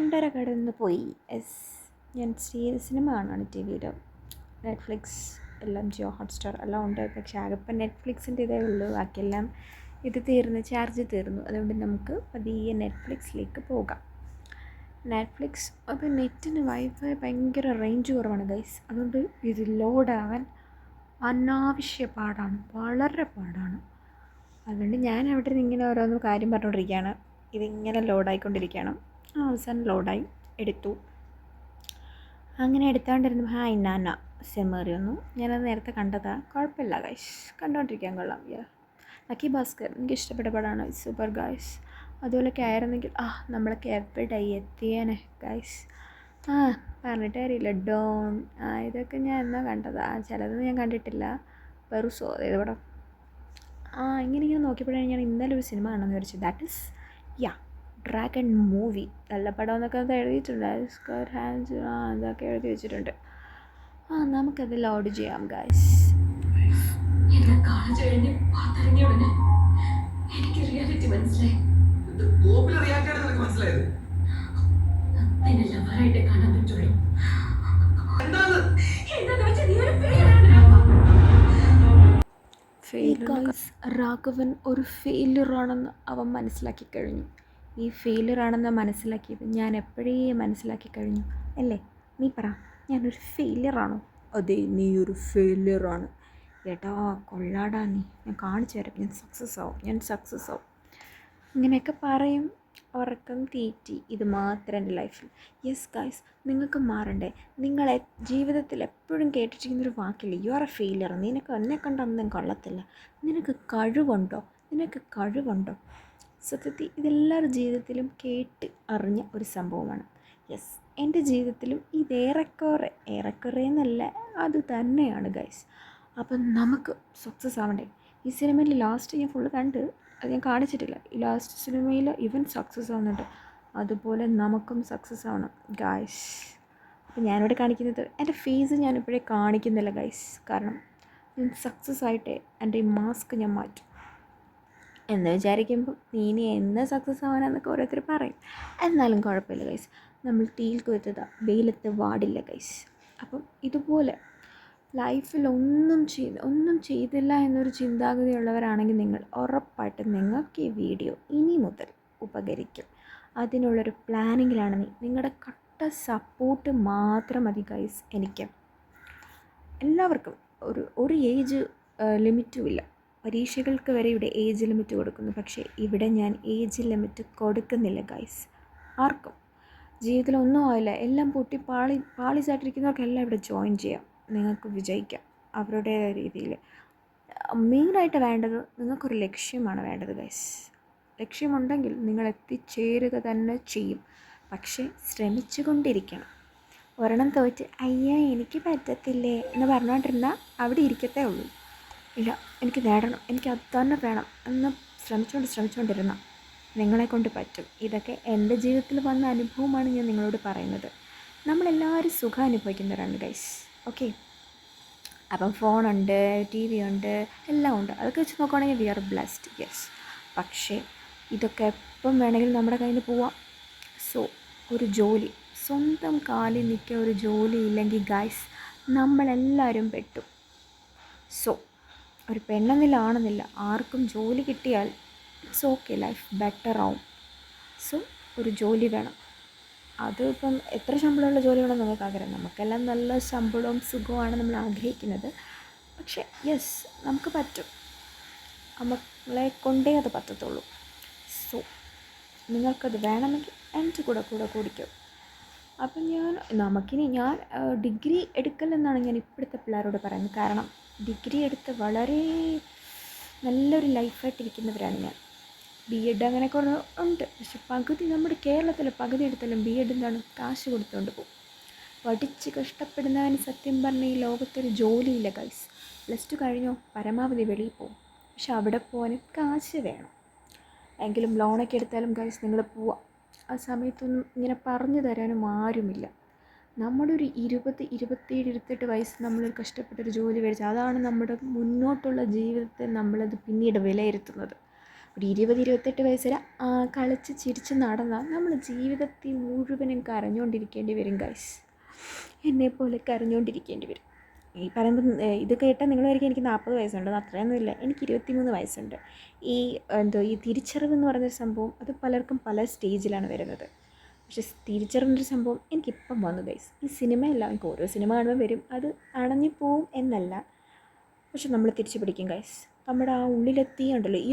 2:30 കടന്ന് പോയി. എസ്, ഞാൻ സിനിമ കാണുകയാണ് ടി വിയിൽ. നെറ്റ്ഫ്ലിക്സ് എല്ലാം, ജിയോ ഹോട്ട്സ്റ്റാർ എല്ലാം ഉണ്ട്. പക്ഷേ ആകെപ്പം നെറ്റ്ഫ്ലിക്സിൻ്റെ ഇതേ ഉള്ളൂ. ബാക്കിയെല്ലാം ഇത് തീർന്നു, ചാർജ് തീർന്നു. അതുകൊണ്ട് നമുക്ക് പതിയെ നെറ്റ്ഫ്ലിക്സിലേക്ക് പോകാം. നെറ്റ്ഫ്ലിക്സ് അപ്പോൾ നെറ്റിന് വൈഫൈ ഭയങ്കര റേഞ്ച് കുറവാണ് ഗൈസ്. അതുകൊണ്ട് ഇത് ലോഡാവാൻ അനാവശ്യ പാടാണ്, വളരെ പാടാണ്. അതുകൊണ്ട് ഞാൻ അവിടെ നിന്ന് ഇങ്ങനെ ഓരോന്ന് കാര്യം പറഞ്ഞുകൊണ്ടിരിക്കുകയാണ്. ഇതിങ്ങനെ ലോഡായിക്കൊണ്ടിരിക്കുകയാണ്. അവസാനം ലോഡായി എടുത്തു. അങ്ങനെ എടുത്താണ്ടിരുന്നു. ഹായ് നാന സെമേറി വന്നു. ഞാനത് നേരത്തെ കണ്ടതാണ്. കുഴപ്പമില്ല ഗൈസ്, കണ്ടുകൊണ്ടിരിക്കാൻ കൊള്ളാം. ലക്കി ഭാസ്കർ എനിക്ക് ഇഷ്ടപ്പെട്ട പടമാണ്. Super guys. അതുപോലെയൊക്കെ ആയിരുന്നെങ്കിൽ നമ്മളൊക്കെ എവിടെ എത്തിയേനെ ഗൈസ്. പറഞ്ഞിട്ട് കാര്യമില്ല. ഡോൺ ഇതൊക്കെ ഞാൻ എന്നാ കണ്ടതാണ്. ചിലതൊന്നും ഞാൻ കണ്ടിട്ടില്ല. പെറുസോ ഏത് പടം? ഇങ്ങനെ നോക്കിയപ്പോഴാണ് ഞാൻ ഇന്നലെ ഒരു സിനിമ കാണാമെന്ന് വിചാരിച്ചു. That is dragon movie. നല്ല പടം എന്നൊക്കെ അത് എഴുതിയിട്ടുണ്ട്. സ്ക്വയർ ഹാൻഡ്സ് അതൊക്കെ എഴുതി വെച്ചിട്ടുണ്ട്. നമുക്കത് ലോഡ് ചെയ്യാം ഗൈസ്. രാഘവൻ ഒരു ഫെയിലിയറാണെന്ന് അവൻ മനസ്സിലാക്കി കഴിഞ്ഞു. ഈ ഫെയിലിയറാണെന്ന് മനസ്സിലാക്കിയത് ഞാൻ എപ്പോഴേ മനസ്സിലാക്കി കഴിഞ്ഞു അല്ലേ? നീ പറ, ഞാനൊരു ഫെയിലിയറാണോ? അതെ, നീ ഒരു ഫെയിലിയറാണ്. ഏട്ടാ കൊള്ളാടാ നീ, ഞാൻ കാണിച്ചു തരാം, ഞാൻ സക്സസ് ആവും ഇങ്ങനെയൊക്കെ പറയും. ഉറക്കം തീറ്റി. ഇത് മാത്രം എൻ്റെ ലൈഫിൽ. യെസ് ഗൈസ്, നിങ്ങൾക്ക് മാറണ്ടേ? നിങ്ങളെ ജീവിതത്തിൽ എപ്പോഴും കേട്ടിരിക്കുന്നൊരു വാക്കില്ലേ, യു ആർ എ ഫെയിലിയർ. നിനക്ക് എന്നെ കണ്ടൊന്നും കൊള്ളത്തില്ല. നിനക്ക് കഴിവുണ്ടോ? സത്യത്തിൽ ഇതെല്ലാവരുടെ ജീവിതത്തിലും കേട്ട് അറിഞ്ഞ ഒരു സംഭവമാണ്. യെസ്, എൻ്റെ ജീവിതത്തിലും ഇത് ഏറെക്കുറെ എന്നല്ല, അത് തന്നെയാണ് ഗൈസ്. അപ്പം നമുക്ക് സക്സസ് ആവണ്ടേ? ഈ സിനിമയിൽ ലാസ്റ്റ് ഞാൻ ഫുള്ള് കണ്ട്, അത് ഞാൻ കാണിച്ചിട്ടില്ല. ഈ ലാസ്റ്റ് സിനിമയിൽ ഇവൻ സക്സസ് ആവുന്നുണ്ട്. അതുപോലെ നമുക്കും സക്സസ് ആവണം ഗൈസ്. അപ്പം ഞാനിവിടെ കാണിക്കുന്നത് എൻ്റെ ഫേസ് ഞാനിപ്പോഴേ കാണിക്കുന്നില്ല ഗൈസ്. കാരണം ഞാൻ സക്സസ് ആയിട്ടേ എൻ്റെ ഈ മാസ്ക് ഞാൻ മാറ്റും എന്ന് വിചാരിക്കുമ്പോൾ നീ ഇനി എന്ന് സക്സസ് ആവാനാന്നൊക്കെ ഓരോരുത്തർ പറയും. എന്നാലും കുഴപ്പമില്ല ഗൈസ്. നമ്മൾ തീയിൽ കൊയ്ത്തതാ വെയിലത്ത് വാടില്ല ഗൈസ്. അപ്പം ഇതുപോലെ ലൈഫിൽ ഒന്നും ചെയ്തില്ല എന്നൊരു ചിന്താഗതിയുള്ളവരാണെങ്കിൽ നിങ്ങൾ ഉറപ്പായിട്ടും നിങ്ങൾക്ക് ഈ വീഡിയോ ഇനി മുതൽ ഉപകരിക്കും. അതിനുള്ളൊരു പ്ലാനിങ്ങിലാണ് നിങ്ങളുടെ കട്ട സപ്പോർട്ട് മാത്രം മതി ഗൈസ്. എനിക്ക് എല്ലാവർക്കും ഒരു ഏജ് ലിമിറ്റുമില്ല. പരീക്ഷകൾക്ക് വരെ ഇവിടെ ഏജ് ലിമിറ്റ് കൊടുക്കുന്നു. പക്ഷേ ഇവിടെ ഞാൻ ഏജ് ലിമിറ്റ് കൊടുക്കുന്നില്ല ഗൈസ്. ആർക്കും ജീവിതത്തിൽ ഒന്നും ആയില്ല, എല്ലാം പൊട്ടി പാളിച്ചായിട്ടിരിക്കുന്നവർക്കെല്ലാം ഇവിടെ ജോയിൻ ചെയ്യാം. നിങ്ങൾക്ക് വിജയിക്കാം അവരുടേതായ രീതിയിൽ. മെയിനായിട്ട് വേണ്ടത് നിങ്ങൾക്കൊരു ലക്ഷ്യമാണ് വേണ്ടത് ഗൈസ്. ലക്ഷ്യമുണ്ടെങ്കിൽ നിങ്ങൾ എത്തിച്ചേരുക തന്നെ ചെയ്യും. പക്ഷേ ശ്രമിച്ചു കൊണ്ടിരിക്കണം. ഒരെണ്ണം തോറ്റ് എനിക്ക് പറ്റത്തില്ലേ എന്ന് പറഞ്ഞുകൊണ്ടിരുന്നാൽ അവിടെ ഇരിക്കത്തേ ഉള്ളൂ. ഇല്ല, എനിക്ക് നേടണം, എനിക്ക് അത് തന്നെ വേണം എന്ന് ശ്രമിച്ചുകൊണ്ടിരുന്ന നിങ്ങളെക്കൊണ്ട് പറ്റും. ഇതൊക്കെ എൻ്റെ ജീവിതത്തിൽ വന്ന അനുഭവമാണ് ഞാൻ നിങ്ങളോട് പറയുന്നത്. നമ്മളെല്ലാവരും സുഖം അനുഭവിക്കുന്നവരാണ് ഗൈസ്. ഓക്കെ, അപ്പം ഫോണുണ്ട്, ടി വി ഉണ്ട്, എല്ലാം ഉണ്ട്. അതൊക്കെ വെച്ച് നോക്കുകയാണെങ്കിൽ വി ആർ ബ്ലെസ്ഡ്. യെസ്, പക്ഷേ ഇതൊക്കെ എപ്പം വേണമെങ്കിലും നമ്മുടെ കയ്യിൽ നിന്ന് പോവാം. സോ ഒരു ജോലി, സ്വന്തം കാലിൽ നിൽക്കുക, ഒരു ജോലി ഇല്ലെങ്കിൽ ഗൈസ് നമ്മളെല്ലാവരും പെട്ടു. സോ ഒരു പെണ്ണെന്നില്ല ആണെന്നില്ല, ആർക്കും ജോലി കിട്ടിയാൽ ഇറ്റ്സ് ഓക്കെ, ലൈഫ് ബെറ്റർ ആവും. സോ ഒരു ജോലി വേണം. അത് ഇപ്പം എത്ര ശമ്പളമുള്ള ജോലി വേണം നമുക്ക് ആഗ്രഹം. നമുക്കെല്ലാം നല്ല ശമ്പളവും സുഖവുമാണ് നമ്മൾ ആഗ്രഹിക്കുന്നത്. പക്ഷേ യെസ്, നമുക്ക് പറ്റും. നമ്മളെ കൊണ്ടേ അത് പറ്റത്തുള്ളൂ. സോ നിങ്ങൾക്കത് വേണമെങ്കിൽ എൻ്റെ കൂടെ കൂടിക്കും. അപ്പം ഞാൻ ഡിഗ്രി എടുക്കലെന്നാണ് ഞാൻ ഇപ്പോഴത്തെ പിള്ളേരോട് പറയുന്നത്. കാരണം ഡിഗ്രി എടുത്ത് വളരെ നല്ലൊരു ലൈഫായിട്ടിരിക്കുന്നവരാണ് ഞാൻ. ബി എഡ് അങ്ങനെയൊക്കെ ഉണ്ട്. പക്ഷെ പകുതി നമ്മുടെ കേരളത്തിൽ പകുതി എടുത്താലും ബി എഡ് എന്താണ്, കാശ് കൊടുത്തുകൊണ്ട് പോകും. പഠിച്ച് കഷ്ടപ്പെടുന്നവന് സത്യം പറഞ്ഞാൽ ഈ ലോകത്തൊരു ജോലിയില്ല ഗൈസ്. +2 കഴിഞ്ഞോ പരമാവധി വെളിയിൽ പോകും. പക്ഷെ അവിടെ പോകാനും കാശ് വേണം. എങ്കിലും ലോണൊക്കെ എടുത്താലും ഗൈസ് നിങ്ങൾ പോവാം. ആ സമയത്തൊന്നും ഇങ്ങനെ പറഞ്ഞു തരാനും ആരുമില്ല. നമ്മുടെ ഒരു 20, 27, 28 വയസ്സ് നമ്മളൊരു കഷ്ടപ്പെട്ടൊരു ജോലി മേടിച്ച് അതാണ് നമ്മുടെ മുന്നോട്ടുള്ള ജീവിതത്തെ നമ്മളത് പിന്നീട് വിലയിരുത്തുന്നത്. ഒരു 20-28 വയസ്സ് വരെ കളിച്ച് ചിരിച്ച് നടന്നാൽ നമ്മൾ ജീവിതത്തിൽ മുഴുവനും കരഞ്ഞുകൊണ്ടിരിക്കേണ്ടി വരും ഗൈസ്. എന്നെപ്പോലെ കരഞ്ഞുകൊണ്ടിരിക്കേണ്ടി വരും. ഈ പറയുമ്പോൾ ഇത് കേട്ടാൽ നിങ്ങൾ വരെയും എനിക്ക് 40 വയസ്സുണ്ട്, അത്രയൊന്നുമില്ല, എനിക്ക് 23 വയസ്സുണ്ട്. ഈ തിരിച്ചറിവ് എന്ന് പറയുന്നൊരു സംഭവം അത് പലർക്കും പല സ്റ്റേജിലാണ് വരുന്നത്. പക്ഷെ തിരിച്ചറിവുന്നൊരു സംഭവം എനിക്കിപ്പം വന്നു ഗൈസ്. ഈ സിനിമയല്ല, എനിക്ക് ഓരോ സിനിമ കാണുമ്പോൾ വരും, അത് അണഞ്ഞു പോവും എന്നല്ല, പക്ഷെ നമ്മൾ തിരിച്ചു പിടിക്കും ഗൈസ്. നമ്മുടെ ആ ഉള്ളിലെത്തിയുണ്ടല്ലോ ഈ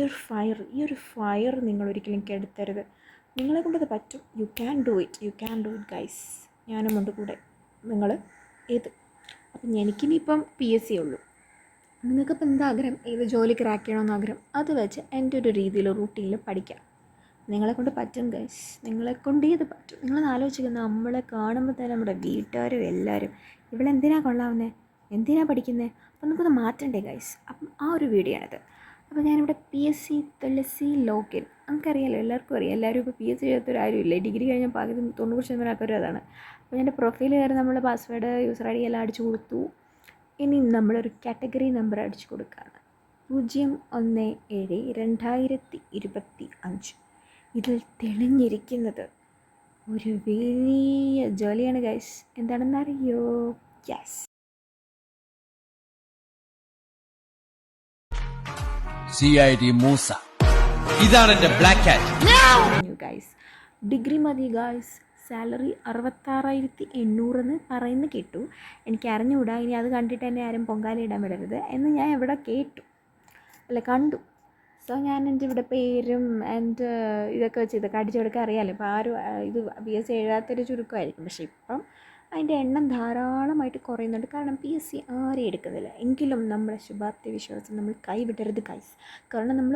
ഒരു ഫയർ നിങ്ങൾ ഒരിക്കലും കെടുത്തരുത്. നിങ്ങളെ കൊണ്ടത് പറ്റും. You can do it guys. ഞാനുമുണ്ട് കൂടെ. നിങ്ങൾ അപ്പം എനിക്കിനിയിപ്പം PSC ഉള്ളൂ. നിങ്ങൾക്കിപ്പോൾ എന്താ ആഗ്രഹം, ഏത് ജോലി ക്രാക്ക് ചെയ്യണമെന്ന് ആഗ്രഹം, അത് വെച്ച് എൻ്റെ ഒരു രീതിയിൽ റൂട്ടീനിൽ പഠിക്കാം. നിങ്ങളെക്കൊണ്ട് പറ്റും ഗൈസ്, നിങ്ങളെക്കൊണ്ട് ഇത് പറ്റും. നിങ്ങളത് ആലോചിക്കുന്നത് നമ്മളെ കാണുമ്പോൾ തന്നെ നമ്മുടെ വീട്ടുകാരും എല്ലാവരും ഇവളെന്തിനാണ് കൊള്ളാവുന്നത്, എന്തിനാണ് പഠിക്കുന്നത്, അപ്പം നമുക്കത് മാറ്റണ്ടേ ഗൈസ്. അപ്പം ആ ഒരു വീഡിയോ ആണിത്. അപ്പോൾ ഞാനിവിടെ PSC തുളസി ലോഗിൻ, നമുക്കറിയാമല്ലോ, എല്ലാവർക്കും അറിയാം. എല്ലാവരും ഇപ്പോൾ PSC എഴുതാത്തൊരാരും ഇല്ല. ഡിഗ്രി കഴിഞ്ഞാൽ പകുതി 90% ആൾക്കാരും അതാണ്. അപ്പോൾ എൻ്റെ പ്രൊഫൈൽ കയറി നമ്മൾ പാസ്വേഡ് യൂസർ ID എല്ലാം അടിച്ചു കൊടുത്തു. ഇനി നമ്മളൊരു കാറ്റഗറി നമ്പർ അടിച്ചു കൊടുക്കുകയാണ്, 017-2025. ഇതിൽ തെളിഞ്ഞിരിക്കുന്നത് ഒരു വലിയ ജോലിയാണ് ഗൈസ്. എന്താണെന്നറിയോ? Yes, CID Moosa. ഇതാണ് എൻ്റെ ബ്ലാക്ക് കാറ്റ് ഗൈസ്. ഡിഗ്രി മതി ഗൈസ്. സാലറി 66,800 പറയുന്നത് കേട്ടു. എനിക്ക് അറിഞ്ഞുകൂടാ, ഇനി അത് കണ്ടിട്ട് എന്നെ ആരും പൊങ്കാലയിടാൻ വിടരുത് എന്ന് ഞാൻ എവിടെ കണ്ടു. സോ ഞാൻ എൻ്റെ ഇവിടെ പേരും എൻ്റെ ഇതൊക്കെ വെച്ച് ഇതൊക്കെ അടിച്ചെടുക്കാൻ അറിയാമല്ലോ. ഇപ്പോൾ ആരും ഇത് PSC എഴുതാത്തൊരു ചുരുക്കമായിരിക്കും. പക്ഷേ ഇപ്പം അതിൻ്റെ എണ്ണം ധാരാളമായിട്ട് കുറയുന്നുണ്ട്. കാരണം PSC ആരെയും എടുക്കുന്നില്ല. എങ്കിലും നമ്മുടെ ശുഭാപ്തി വിശ്വാസം നമ്മൾ കൈവിടരുത് ഗൈസ്. കാരണം നമ്മൾ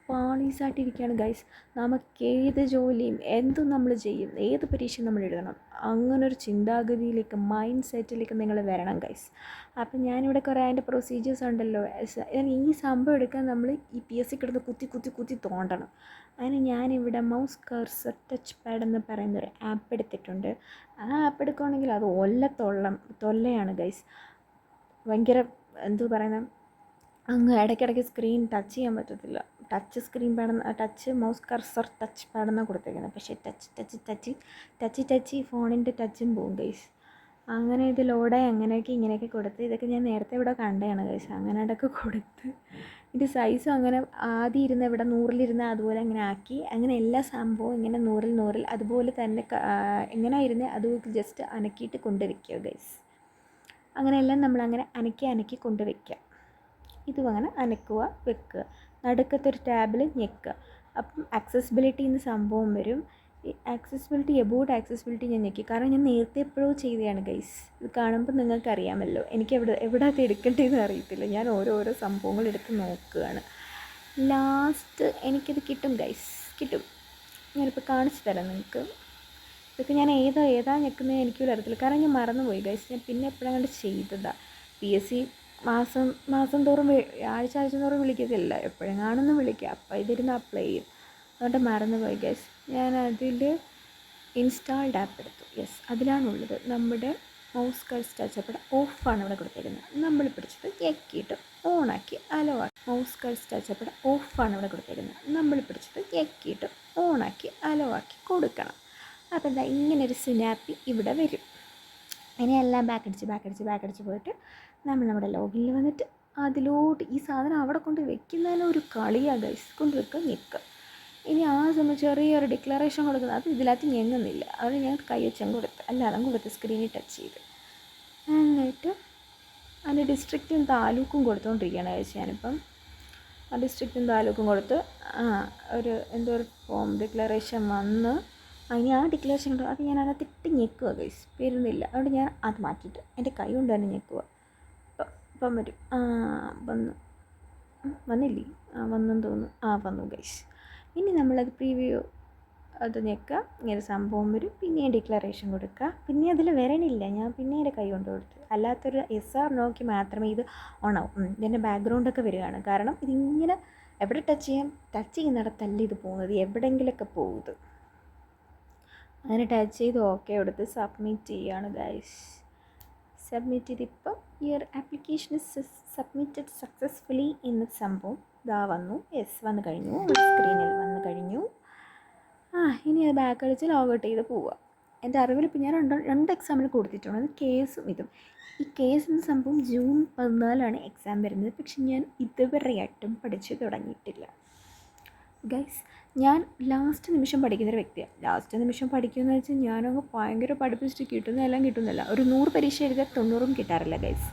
പാളീസായിട്ടിരിക്കുകയാണ് ഗൈസ്. നമുക്കേത് ജോലിയും എന്തും നമ്മൾ ചെയ്യും, ഏത് പരീക്ഷയും നമ്മൾ എഴുതണം, അങ്ങനൊരു ചിന്താഗതിയിലേക്ക്, മൈൻഡ് സെറ്റിലേക്ക് നിങ്ങൾ വരണം ഗൈസ്. അപ്പം ഞാനിവിടെ കുറേ അതിൻ്റെ പ്രൊസീജിയേഴ്സ് ഉണ്ടല്ലോ. ഈ സംഭവം എടുക്കാൻ നമ്മൾ ഈ PSC കിടന്ന് കുത്തി തോണ്ടണം. അതിന് ഞാനിവിടെ മൗസ് കർസർ ടച്ച് പാഡ് എന്ന് പറയുന്നൊരു ആപ്പ് എടുത്തിട്ടുണ്ട്. ആ ആപ്പ് എടുക്കുകയാണെങ്കിൽ അത് തൊല്ലയാണ് ഗൈസ്. ഭയങ്കര പറയുന്നത്, അങ്ങ് ഇടയ്ക്കിടയ്ക്ക് സ്ക്രീൻ ടച്ച് ചെയ്യാൻ പറ്റത്തില്ല. ടച്ച് മൗസ് കർസർ ടച്ച് പാഡെന്നാണ് കൊടുത്തേക്കുന്നത്. പക്ഷേ ടച്ച് ഫോണിൻ്റെ ടച്ചും പോകും ഗൈസ്. അങ്ങനെ ഇത് ലോഡായി ഇങ്ങനെയൊക്കെ കൊടുത്ത്, ഇതൊക്കെ ഞാൻ നേരത്തെ ഇവിടെ കണ്ടതാണ് ഗൈസ്. അങ്ങനെ ഇടയ്ക്ക് കൊടുത്ത് ഇത് സൈസും അങ്ങനെ ആദ്യം ഇരുന്ന് ഇവിടെ 100-ലിരുന്ന് അതുപോലെ അങ്ങനെ ആക്കി, അങ്ങനെ എല്ലാ സംഭവവും ഇങ്ങനെ 100-ൽ അതുപോലെ തന്നെ എങ്ങനെ ഇരുന്ന് അത് ജസ്റ്റ് അനക്കിയിട്ട് കൊണ്ടുവയ്ക്കുക ഗൈസ്. അങ്ങനെയെല്ലാം നമ്മളങ്ങനെ അനക്കി കൊണ്ടുവയ്ക്കുക. ഇതും അങ്ങനെ വെക്കുക. നടുക്കത്തൊരു ടാബിൽ ഞെക്കുക. അപ്പം ആക്സസിബിലിറ്റി എന്ന് സംഭവം വരും. ഈ ആക്സസിബിലിറ്റി ഞാൻ ഞെക്കി. കാരണം ഞാൻ നേരത്തെ എപ്പോഴോ ചെയ്തതാണ് ഗൈസ്. ഇത് കാണുമ്പോൾ നിങ്ങൾക്കറിയാമല്ലോ, എനിക്ക് എവിടെ അത് എടുക്കേണ്ടതെന്ന് അറിയത്തില്ല. ഞാൻ ഓരോരോ സംഭവങ്ങൾ എടുത്ത് നോക്കുകയാണ്. ലാസ്റ്റ് എനിക്കിത് കിട്ടും ഗൈസ്, കിട്ടും. ഞാനിപ്പോൾ കാണിച്ചു തരാം നിങ്ങൾക്ക്. ഇതൊക്കെ ഞാൻ ഏതാ ഞെക്കുന്നത് എനിക്ക് അറിയത്തില്ല. കാരണം ഞാൻ മറന്നുപോയി ഗൈസ്. ഞാൻ പിന്നെ എപ്പോഴും കണ്ട് ചെയ്തതാണ്. PSC മാസം തോറും ആഴ്ച തോറും വിളിക്കത്തില്ല, എപ്പോഴും കാണുന്നു വിളിക്കുക. അപ്പോൾ ഇതിരുന്ന് അപ്ലൈ ചെയ്യും. അതുകൊണ്ട് മറന്നുപോയി ഗൈസ്. ഞാൻ അതിൽ ഇൻസ്റ്റാൾഡ് ആപ്പ് എടുത്തു. യെസ്, അതിലാണുള്ളത്. നമ്മുടെ മൗസ് കഴ്സ് ടച്ചപ്പോൾ ഓഫാണ് ഇവിടെ കൊടുത്തിരുന്നത്. നമ്മൾ പിടിച്ചത് ഞെക്കിയിട്ട് ഓണാക്കി അലവാക്കി. മൗസ് കഴ്സ് ടച്ചപ്പോൾ ഓഫാണ് ഇവിടെ കൊടുത്തിരുന്നത്. നമ്മൾ പിടിച്ചത് ഞെക്കിയിട്ട് ഓണാക്കി അലവാക്കി കൊടുക്കണം. അപ്പോൾ എന്താ ഇങ്ങനൊരു സ്നാപ്പി ഇവിടെ വരും. ഇനി എല്ലാം ബാക്കടിച്ച് പോയിട്ട് നമ്മൾ നമ്മുടെ ലോഗിനിൽ വന്നിട്ട് അതിലോട്ട് ഈ സാധനം അവിടെ കൊണ്ട് വെക്കുന്നതിന് ഒരു കളിയാണ് ഗൈസ്. കൊണ്ട് വെക്കുക, ഞെക്കുക. ഇനി ആ സമയം ചെറിയൊരു ഡിക്ലറേഷൻ കൊടുക്കുന്നത്, അത് ഇതിനകത്ത് ഞെങ്ങുന്നില്ല. അത് ഞാൻ കൈ വെച്ചും അല്ലാതെ കൊടുത്ത് സ്ക്രീനിൽ ടച്ച് ചെയ്ത് എന്നിട്ട് അതിൻ്റെ ഡിസ്ട്രിക്റ്റും താലൂക്കും കൊടുത്തുകൊണ്ടിരിക്കുകയാണ് കഴിച്ച്. ഞാനിപ്പം ആ ഡിസ്ട്രിക്റ്റും താലൂക്കും കൊടുത്ത് ഒരു ഫോം ഡിക്ലറേഷൻ വന്ന് ഇനി ആ ഡിക്ലറേഷൻ കൊണ്ട് അത് ഞാൻ അതിനകത്തിട്ട് ഞെക്കുക ഗൈസ്. വരുന്നില്ല. അതുകൊണ്ട് ഞാൻ അത് മാറ്റിയിട്ട് എൻ്റെ കൈ കൊണ്ട് തന്നെ ഞെക്കുക. ഇപ്പം വരും. വന്നില്ലേ? വന്നെന്ന് തോന്നുന്നു. വന്നു ഗൈസ്. ഇനി നമ്മളത് പ്രീവ്യൂ അത് ഞെക്കുക. ഇങ്ങനെ സംഭവം വരും. പിന്നെ ഡിക്ലറേഷൻ കൊടുക്കുക. പിന്നെ അതിൽ വരണില്ല. ഞാൻ പിന്നെ എൻ്റെ കൈ കൊണ്ട് കൊടുത്തു. അല്ലാത്തൊരു SR നോക്കി മാത്രമേ ഇത് ഓണാവും. ഇതിൻ്റെ ബാക്ക്ഗ്രൗണ്ടൊക്കെ വരികയാണ്. കാരണം ഇതിങ്ങനെ എവിടെ ടച്ച് ചെയ്യുന്നിടത്തല്ല ഇത് പോകുന്നത്, എവിടെയെങ്കിലുമൊക്കെ പോകുന്നത്. അങ്ങനെ ടച്ച് ചെയ്ത് ഓക്കെ കൊടുത്ത് സബ്മിറ്റ് ചെയ്യുകയാണ് ഗൈസ്. സബ്മിറ്റ് ചെയ്തിപ്പം your application is submitted successfully എന്ന സംഭവം ഇതാ വന്നു. യെസ്, വന്നു കഴിഞ്ഞു. സ്ക്രീനിൽ വന്നു കഴിഞ്ഞു. ഇനി അത് ബാക്ക് അടിച്ച് ലോഗൗട്ട് ചെയ്ത് പോവുക. എൻ്റെ അറിവിൽ ഇപ്പോൾ ഞാൻ രണ്ട് എക്സാമിന് കൊടുത്തിട്ടുണ്ട്. അത് കേസും ഇതും. ഈ കേസ് എന്ന സംഭവം ജൂൺ 14 എക്സാം വരുന്നത്. പക്ഷെ ഞാൻ ഇതുവരെയായിട്ടും പഠിച്ച് തുടങ്ങിയിട്ടില്ല ഗൈസ്. ഞാൻ ലാസ്റ്റ് നിമിഷം പഠിക്കുന്നൊരു വ്യക്തിയാണ്. ലാസ്റ്റ് നിമിഷം പഠിക്കുകയെന്ന് വെച്ചാൽ ഞാനങ്ങ് ഭയങ്കര പഠിപ്പിച്ചിട്ട് കിട്ടുന്നതെല്ലാം കിട്ടുന്നില്ല. ഒരു 100 പരീക്ഷ എഴുതിയാൽ 90 കിട്ടാറില്ല ഗൈസ്.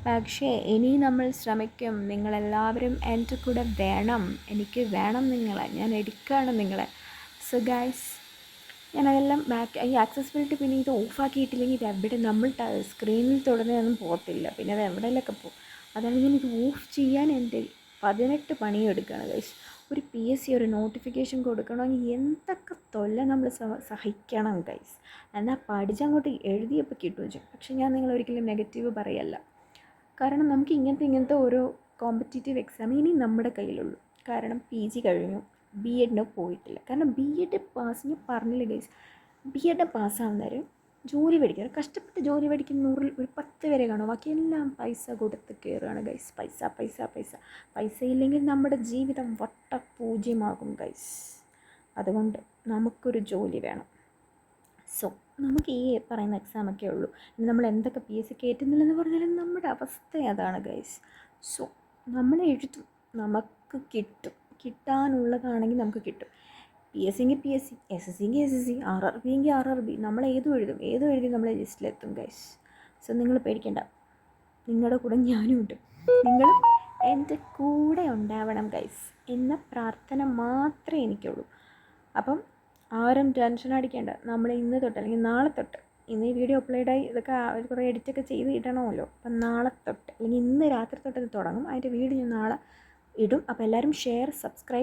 പക്ഷേ ഇനി നമ്മൾ ശ്രമിക്കും. നിങ്ങളെല്ലാവരും എൻ്റെ കൂടെ വേണം. എനിക്ക് വേണം നിങ്ങളെ. ഞാൻ എടുക്കുകയാണ് നിങ്ങളെ. സോ ഗൈസ്, ഞാനതെല്ലാം ഈ ആക്സസിബിലിറ്റി പിന്നെ ഇത് ഓഫാക്കിയിട്ടില്ലെങ്കിൽ ഇത് എവിടെ നമ്മൾ സ്ക്രീനിൽ തുടർന്നൊന്നും പോകത്തില്ല. പിന്നെ അത് എവിടെയെങ്കിലൊക്കെ പോകും. അതാണ് ഞാൻ ഇത് ഓഫ് ചെയ്യാൻ എൻ്റെ 18 പണിയെടുക്കുകയാണ് ഗൈസ്. ഒരു PSC ഒരു നോട്ടിഫിക്കേഷൻ കൊടുക്കണമെങ്കിൽ എന്തൊക്കെ തൊല്ല നമ്മൾ സഹിക്കണം ഗൈസ്. എന്നാൽ പഠിച്ചങ്ങോട്ട് എഴുതിയപ്പോൾ കിട്ടുകയും ചെയ്യും. പക്ഷേ ഞാൻ നിങ്ങളൊരിക്കലും നെഗറ്റീവ് പറയല്ല. കാരണം നമുക്ക് ഇങ്ങനത്തെ ഓരോ കോമ്പറ്റീറ്റീവ് എക്സാം ഇനി നമ്മുടെ കയ്യിലുള്ളൂ. കാരണം PG കഴിഞ്ഞു, B.Edന് പോയിട്ടില്ല. കാരണം B.Ed പാസ് ഞാൻ പറഞ്ഞില്ല ഗൈസ്. B.Ed പാസ്സാവുന്നവരും ജോലി പഠിക്കുക, കഷ്ടപ്പെട്ട് ജോലി പഠിക്കുന്ന 100-ൽ ഒരു 10 വരെ കാണും. ബാക്കിയെല്ലാം പൈസ കൊടുത്ത് കയറുകയാണ് ഗൈസ്. പൈസ പൈസ പൈസ പൈസ ഇല്ലെങ്കിൽ നമ്മുടെ ജീവിതം വട്ടപൂജ്യമാകും ഗൈസ്. അതുകൊണ്ട് നമുക്കൊരു ജോലി വേണം. സോ നമുക്ക് ഈ പറയുന്ന എക്സാമൊക്കെ ഉള്ളൂ. ഇനി നമ്മൾ എന്തൊക്കെ PSC കയറ്റുന്നില്ലെന്ന് പറഞ്ഞാലും നമ്മുടെ അവസ്ഥ അതാണ് ഗൈസ്. സോ നമ്മൾ എഴുതും, നമുക്ക് കിട്ടും. കിട്ടാനുള്ളതാണെങ്കിൽ നമുക്ക് കിട്ടും. PSC എങ്കിൽ PSC, SSC എങ്കിൽ SSC, RRB എങ്കിൽ RRB. നമ്മൾ ഏതും എഴുതി നമ്മളെ ലിസ്റ്റിലെത്തും ഗൈസ്. സോ നിങ്ങൾ പേടിക്കേണ്ട, നിങ്ങളുടെ കൂടെ ഞാനും ഉണ്ട്. നിങ്ങളും എൻ്റെ കൂടെ ഉണ്ടാവണം ഗൈസ് എന്ന പ്രാർത്ഥന മാത്രമേ എനിക്കുള്ളൂ. അപ്പം ആരും ടെൻഷൻ അടിക്കേണ്ട. നമ്മൾ ഇന്ന് തൊട്ട് അല്ലെങ്കിൽ നാളെ തൊട്ട്, ഇന്ന് ഈ വീഡിയോ അപ്ലോഡായി ഇതൊക്കെ കുറേ എഡിറ്റൊക്കെ ചെയ്ത് ഇടണമല്ലോ. അപ്പം നാളെ തൊട്ട് അല്ലെങ്കിൽ ഇന്ന് രാത്രി തൊട്ട് ഇത് തുടങ്ങും. അതിൻ്റെ വീഡിയോ ഞാൻ നാളെ ഇടും. അപ്പോൾ എല്ലാവരും ഷെയർ, സബ്സ്ക്രൈബ്